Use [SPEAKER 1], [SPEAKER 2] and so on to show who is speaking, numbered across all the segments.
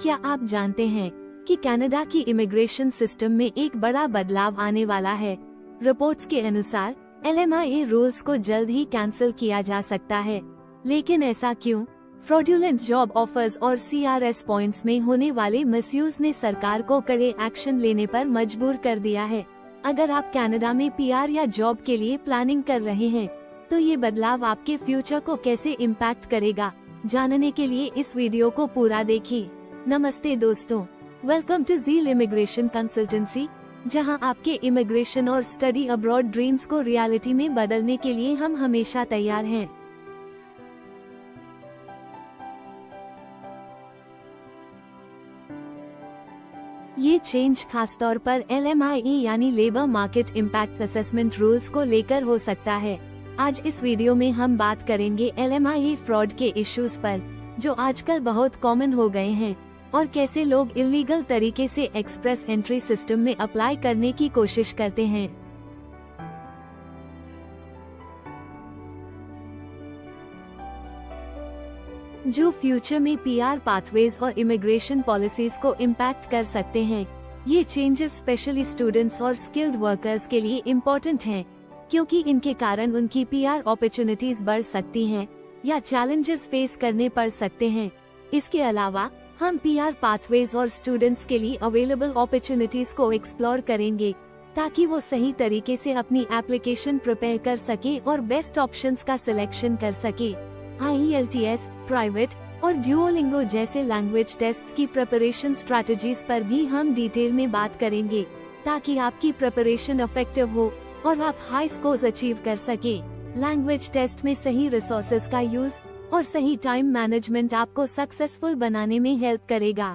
[SPEAKER 1] क्या आप जानते हैं कि कनाडा की इमिग्रेशन सिस्टम में एक बड़ा बदलाव आने वाला है। रिपोर्ट्स के अनुसार LMIA रूल्स को जल्द ही कैंसिल किया जा सकता है, लेकिन ऐसा क्यों? फ्रॉडुलेंट जॉब ऑफर्स और CRS पॉइंट्स में होने वाले मिसयूज ने सरकार को कड़े एक्शन लेने पर मजबूर कर दिया है। अगर आप कनाडा में PR या जॉब के लिए प्लानिंग कर रहे हैं, तो ये बदलाव आपके फ्यूचर को कैसे इम्पैक्ट करेगा, जानने के लिए इस वीडियो को पूरा देखें। नमस्ते दोस्तों, welcome to zeal immigration consultancy, जहां आपके इमिग्रेशन और स्टडी अब्रॉड ड्रीम्स को रियलिटी में बदलने के लिए हम हमेशा तैयार हैं। ये चेंज खासतौर पर LMIA यानी labour market impact assessment rules को लेकर हो सकता है। आज इस वीडियो में हम बात करेंगे LMIA फ्रॉड के इश्यूज पर, जो आजकल बहुत कॉमन हो गए हैं, और कैसे लोग इलीगल तरीके से एक्सप्रेस एंट्री सिस्टम में अप्लाई करने की कोशिश करते हैं। जो फ्यूचर में PR पाथवेज और इमिग्रेशन पॉलिसीज को इम्पैक्ट कर सकते हैं। ये चेंजेस स्पेशली स्टूडेंट्स और स्किल्ड वर्कर्स के लिए इम्पोर्टेंट हैं, क्योंकि इनके कारण उनकी PR अपॉर्चुनिटीज बढ़ सकती हैं या चैलेंजेस फेस करने पड़ सकते हैं। इसके अलावा हम PR पाथवेज और स्टूडेंट्स के लिए अवेलेबल अपॉर्चुनिटीज को एक्सप्लोर करेंगे, ताकि वो सही तरीके से अपनी एप्लीकेशन प्रिपेयर कर सके और बेस्ट ऑप्शंस का सिलेक्शन कर सके। IELTS, प्राइवेट और ड्यूओलिंगो जैसे लैंग्वेज टेस्ट्स की प्रिपरेशन स्ट्रैटेजीज पर भी हम डिटेल में बात करेंगे, ताकि आपकी प्रिपरेशन इफेक्टिव हो और आप हाई स्कोर्स अचीव कर सके। लैंग्वेज टेस्ट में सही रिसोर्सेज का यूज और सही टाइम मैनेजमेंट आपको सक्सेसफुल बनाने में हेल्प करेगा।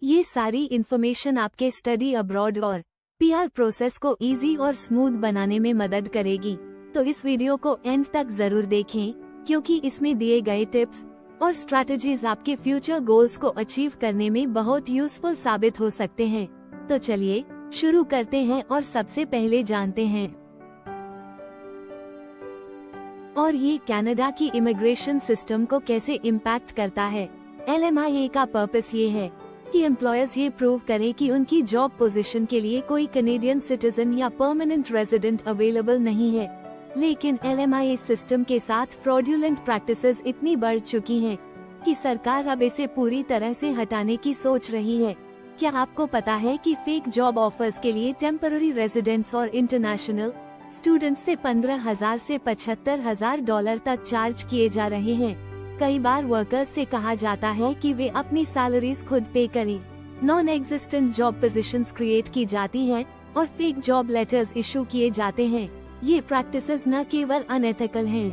[SPEAKER 1] ये सारी इन्फॉर्मेशन आपके स्टडी अब्रॉड और PR प्रोसेस को इजी और स्मूथ बनाने में मदद करेगी। तो इस वीडियो को एंड तक जरूर देखें, क्योंकि इसमें दिए गए टिप्स और स्ट्रैटेजीज आपके फ्यूचर गोल्स को अचीव करने में बहुत यूजफुल साबित हो सकते हैं। तो चलिए शुरू करते हैं और सबसे पहले जानते हैं और ये कनाडा की इमिग्रेशन सिस्टम को कैसे इम्पैक्ट करता है। LMIA का पर्पस ये है कि एम्प्लॉयर्स ये प्रूव करें कि उनकी जॉब पोजीशन के लिए कोई कनेडियन सिटीजन या परमानेंट रेजिडेंट अवेलेबल नहीं है। लेकिन LMIA सिस्टम के साथ फ्रॉडुलेंट प्रैक्टिसेस इतनी बढ़ चुकी हैं कि सरकार अब इसे पूरी तरह से हटाने की सोच रही है। क्या आपको पता है कि फेक जॉब ऑफर्स के लिए टेम्पररी रेजिडेंट्स और इंटरनेशनल स्टूडेंट्स से $15,000 से $75,000 तक चार्ज किए जा रहे हैं। कई बार वर्कर्स से कहा जाता है कि वे अपनी सैलरीज खुद पे करें। Non existent job positions create की जाती हैं और फेक जॉब लेटर्स इशू किए जाते हैं। ये प्रैक्टिसेस न केवल अनएथिकल हैं,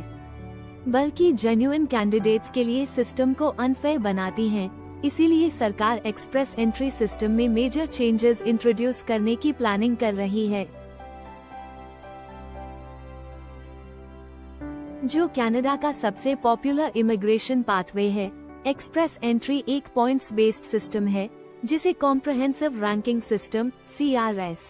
[SPEAKER 1] बल्कि जेन्युइन कैंडिडेट्स के लिए सिस्टम को अनफेयर बनाती हैं। इसीलिए सरकार एक्सप्रेस एंट्री सिस्टम में मेजर चेंजेस इंट्रोड्यूस करने की प्लानिंग कर रही है। जो कनाडा का सबसे पॉपुलर इमिग्रेशन पाथवे है, एक्सप्रेस एंट्री एक पॉइंट्स बेस्ड सिस्टम है, जिसे कॉम्प्रहेंसिव रैंकिंग सिस्टम CRS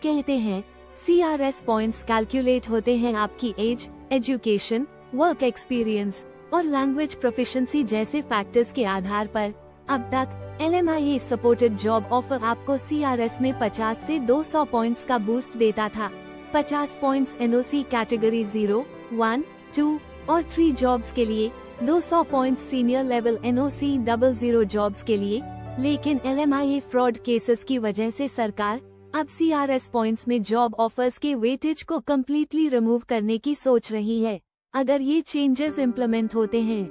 [SPEAKER 1] कहते हैं। CRS पॉइंट्स कैलकुलेट होते हैं आपकी एज, एजुकेशन, वर्क एक्सपीरियंस और लैंग्वेज प्रोफिशिएंसी जैसे फैक्टर्स के आधार पर। अब तक LMIA सपोर्टेड जॉब ऑफर आपको CRS में 50 से 200 पॉइंट्स का बूस्ट देता था। 50 पॉइंट्स NOC कैटेगरी 0, 1, 2 और 3 जॉब्स के लिए, 200 points senior level NOC 00 jobs के लिए। लेकिन LMIA फ्रॉड केसेस की वजह से सरकार अब CRS पॉइंट्स में जॉब ऑफर्स के वेटेज को कम्प्लीटली रिमूव करने की सोच रही है। अगर ये चेंजेस इम्प्लीमेंट होते हैं,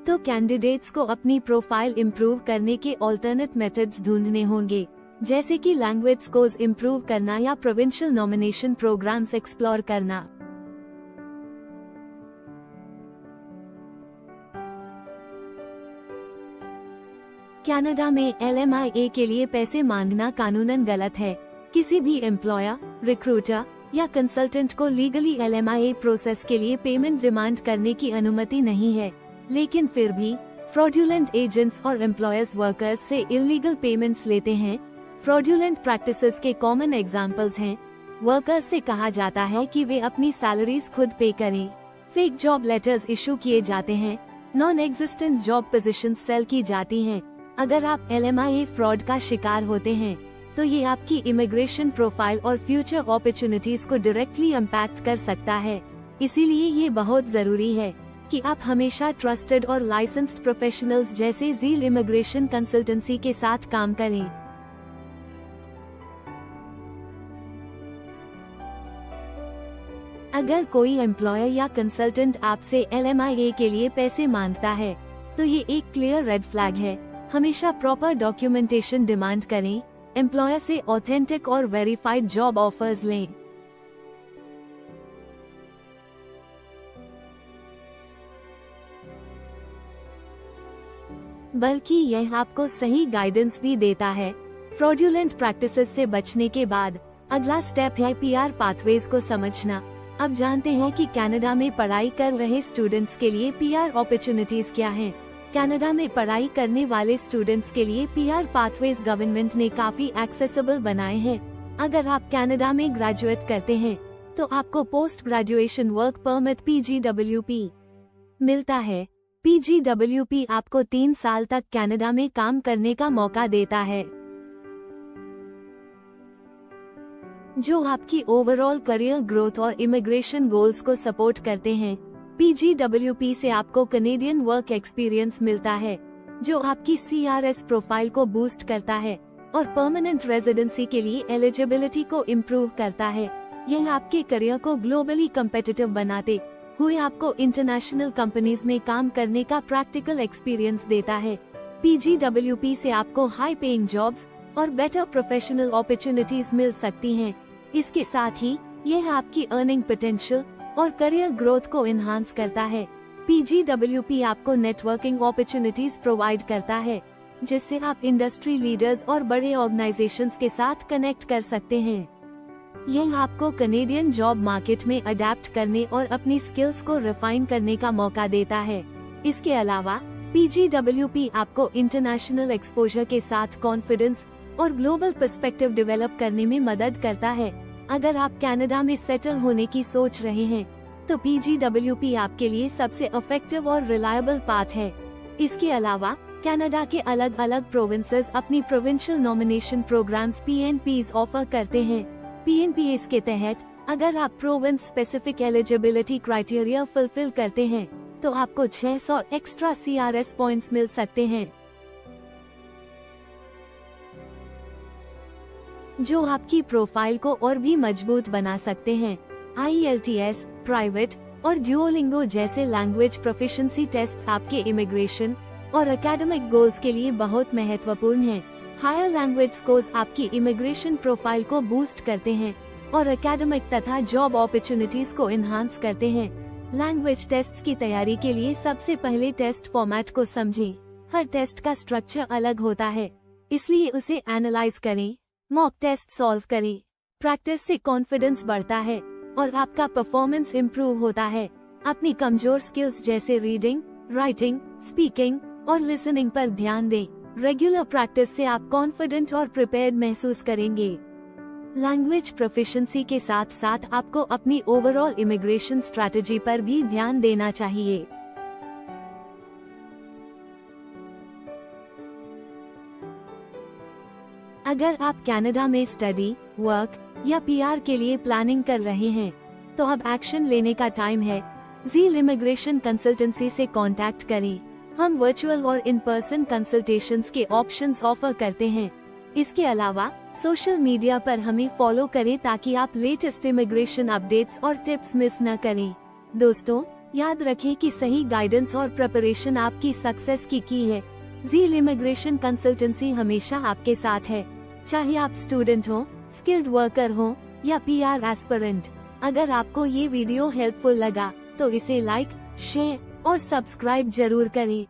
[SPEAKER 1] तो कैंडिडेट्स को अपनी प्रोफाइल इम्प्रूव करने के ऑल्टरनेट मेथड्स ढूंढने होंगे, जैसे कि लैंग्वेज स्कोर्स इम्प्रूव करना या प्रोविंशियल नॉमिनेशन प्रोग्राम्स एक्सप्लोर करना। कनाडा में LMIA के लिए पैसे मांगना कानूनन गलत है। किसी भी एम्प्लॉयर, रिक्रूटर या कंसल्टेंट को लीगली LMIA प्रोसेस के लिए पेमेंट डिमांड करने की अनुमति नहीं है। लेकिन फिर भी फ्रॉडुलेंट एजेंट्स और एम्प्लॉयर्स वर्कर्स से इलीगल पेमेंट्स लेते हैं। फ्रॉडुलेंट प्रैक्टिसेस के कॉमन एग्जाम्पल्स हैं। वर्कर्स से कहा जाता है कि वे अपनी सैलरीज खुद पे करें। फेक जॉब लेटर्स इशू किए जाते हैं। Non existent job positions sell की जाती हैं। अगर आप LMIA फ्रॉड का शिकार होते हैं तो ये आपकी इमिग्रेशन प्रोफाइल और फ्यूचर अपॉर्चुनिटीज को डायरेक्टली इम्पैक्ट कर सकता है। इसीलिए ये बहुत जरूरी है कि आप हमेशा ट्रस्टेड और लाइसेंस्ड प्रोफेशनल्स जैसे ज़ील इमिग्रेशन कंसल्टेंसी के साथ काम करें। अगर कोई एम्प्लॉयर या कंसल्टेंट आपसे LMIA के लिए पैसे मांगता है तो ये एक क्लियर रेड फ्लैग है। हमेशा प्रॉपर डॉक्यूमेंटेशन डिमांड करें, एम्प्लॉयर से ऑथेंटिक और वेरीफाइड जॉब ऑफर्स लें। बल्कि यह आपको सही गाइडेंस भी देता है। फ्रॉडुलेंट प्रैक्टिसेस से बचने के बाद अगला स्टेप है PR पाथवेज को समझना। अब जानते हैं कि कनाडा में पढ़ाई कर रहे स्टूडेंट्स के लिए PR अपॉर्चुनिटीज क्या हैं। कनाडा में पढ़ाई करने वाले स्टूडेंट्स के लिए PR पाथवेज गवर्नमेंट ने काफी एक्सेसिबल बनाए हैं। अगर आप कनाडा में ग्रेजुएट करते हैं तो आपको post graduation work permit PGWP मिलता है। PGWP आपको 3 साल तक कनाडा में काम करने का मौका देता है, जो आपकी ओवरऑल करियर ग्रोथ और इमिग्रेशन गोल्स को सपोर्ट करते हैं। PGWP से आपको कनेडियन वर्क एक्सपीरियंस मिलता है, जो आपकी CRS प्रोफाइल को बूस्ट करता है और परमानेंट रेजिडेंसी के लिए एलिजिबिलिटी को इम्प्रूव करता है। यह आपके करियर को ग्लोबली कम्पिटिटिव बनाते हुए आपको इंटरनेशनल कंपनीज में काम करने का प्रैक्टिकल एक्सपीरियंस देता है। PGWP से आपको हाई पेइंग जॉब्स और बेटर प्रोफेशनल अपॉर्चुनिटीज मिल सकती हैं। इसके साथ ही यह आपकी अर्निंग पोटेंशियल और करियर ग्रोथ को एनहांस करता है। PGWP आपको नेटवर्किंग अपॉर्चुनिटीज प्रोवाइड करता है, जिससे आप इंडस्ट्री लीडर्स और बड़े ऑर्गेनाइजेशंस के साथ कनेक्ट कर सकते हैं। यह आपको कनेडियन जॉब मार्केट में अडेप्ट करने और अपनी स्किल्स को रिफाइन करने का मौका देता है। इसके अलावा PGWP आपको इंटरनेशनल एक्सपोजर के साथ कॉन्फिडेंस और ग्लोबल पर्सपेक्टिव डेवलप करने में मदद करता है। अगर आप कनाडा में सेटल होने की सोच रहे हैं तो PGWP आपके लिए सबसे इफेक्टिव और रिलायबल पाथ है। इसके अलावा कनाडा के अलग अलग प्रोविंसेस अपनी provincial nomination programs PNPs offer करते हैं। PNPs के तहत अगर आप province specific eligibility criteria fulfil करते हैं तो आपको 600 एक्स्ट्रा CRS पॉइंट्स मिल सकते हैं, जो आपकी प्रोफाइल को और भी मजबूत बना सकते हैं। IELTS, प्राइवेट और ड्यूओलिंगो जैसे लैंग्वेज प्रोफिशिएंसी टेस्ट्स आपके इमिग्रेशन और एकेडमिक गोल्स के लिए बहुत महत्वपूर्ण हैं। हायर लैंग्वेज स्कोर्स आपकी इमिग्रेशन प्रोफाइल को बूस्ट करते हैं और एकेडमिक तथा जॉब अपॉर्चुनिटीज को एनहांस करते हैं। लैंग्वेज टेस्ट्स की तैयारी के लिए सबसे पहले टेस्ट फॉर्मेट को समझें। हर टेस्ट का स्ट्रक्चर अलग होता है, इसलिए उसे एनालाइज करें, मॉक टेस्ट सॉल्व करें। प्रैक्टिस से कॉन्फिडेंस बढ़ता है और आपका परफॉर्मेंस इम्प्रूव होता है। अपनी कमजोर स्किल्स जैसे रीडिंग, राइटिंग, स्पीकिंग और लिसनिंग पर ध्यान दें। रेगुलर प्रैक्टिस से आप कॉन्फिडेंट और प्रिपेयर्ड महसूस करेंगे। लैंग्वेज प्रोफिशिएंसी के साथ साथ आपको अपनी ओवरऑल इमिग्रेशन स्ट्रैटेजी पर भी ध्यान देना चाहिए। अगर आप कनाडा में स्टडी, वर्क या PR के लिए प्लानिंग कर रहे हैं तो अब एक्शन लेने का टाइम है। ज़ील इमिग्रेशन कंसल्टेंसी से कांटेक्ट करें। हम वर्चुअल और इन पर्सन कंसल्टेशंस के ऑप्शंस ऑफर करते हैं। इसके अलावा सोशल मीडिया पर हमें फॉलो करें ताकि आप लेटेस्ट इमिग्रेशन अपडेट्स और टिप्स मिस न करें। दोस्तों, याद रखें कि सही गाइडेंस और प्रिपरेशन आपकी सक्सेस की है। ज़ील इमिग्रेशन कंसल्टेंसी हमेशा आपके साथ है, चाहे आप स्टूडेंट हो, स्किल्ड वर्कर हो या PR एस्पिरेंट। अगर आपको ये वीडियो हेल्पफुल लगा तो इसे लाइक, शेयर और सब्सक्राइब जरूर करें।